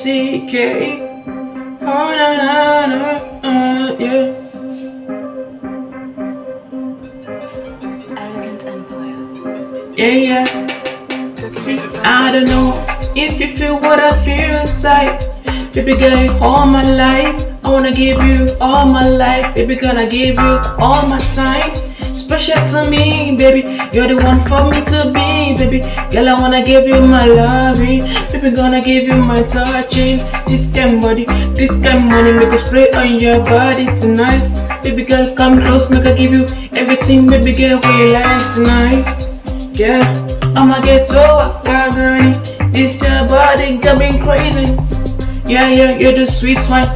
CK. Oh na na na, yeah. Elegant Empire. Yeah. See, I don't know if you feel what I feel inside. Baby girl, all my life, I wanna give you all my life. Baby, gonna give you all my time. Special to me, baby, you're the one for me to be, baby. Girl, I wanna give you my loving. Baby, gonna give you my touching. This kind body, this kind money, make a spray on your body tonight. Baby girl, come close, make I give you everything, baby girl, we like tonight. Yeah, I'ma get so girl. This your body got me crazy. Yeah, you're the sweet wine,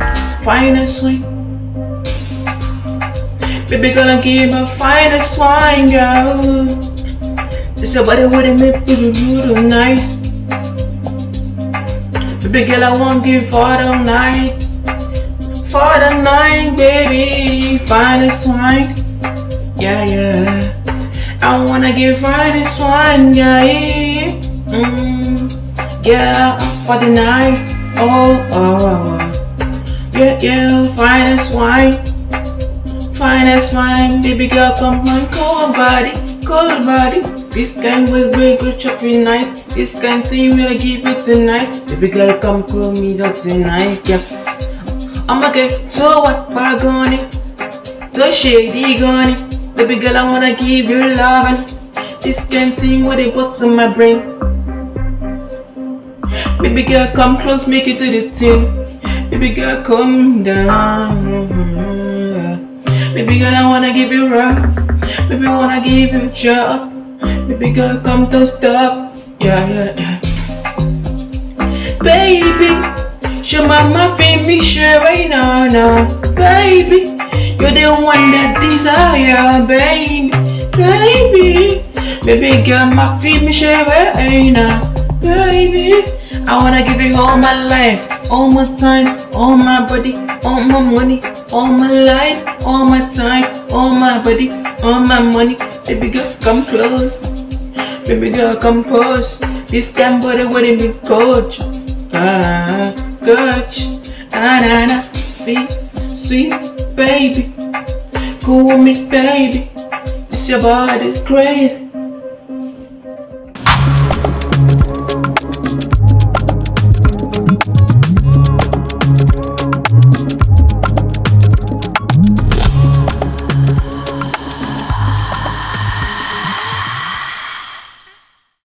finest wine. Baby, gonna give my finest wine, girl. This your body wouldn't make you nice. Baby girl, I won't give for the night. For the night, baby, finest wine. Yeah. I wanna give finest wine, yeah. Yeah, for the night. Oh. Yeah, finest wine. Finest wine, baby girl, come on, cold body. This kind will be good, chopping nice. This kind thing will give you tonight. Baby girl, come cool me up tonight, yeah. I'ma get so what on it, so shady on it. Baby girl, I wanna give you loving. This kind thing with it bust in my brain. Baby girl, come close, make it to the thing. Baby girl, come down. Baby girl, I wanna give you rock. Baby, I wanna give you job. Baby girl, come to stop. Yeah. Baby, show mama feel me sure right now. Baby, you're the one that desire, baby. Baby girl, my feel me sure right now. Baby, I wanna give you all my life, all my time, all my body, all my money, all my life, all my time, all my body, all my money. Baby girl, come close. Baby girl, come close. This kind body wouldn't be coach. Coach. Na. See, sweet baby, cool me baby. This your body crazy.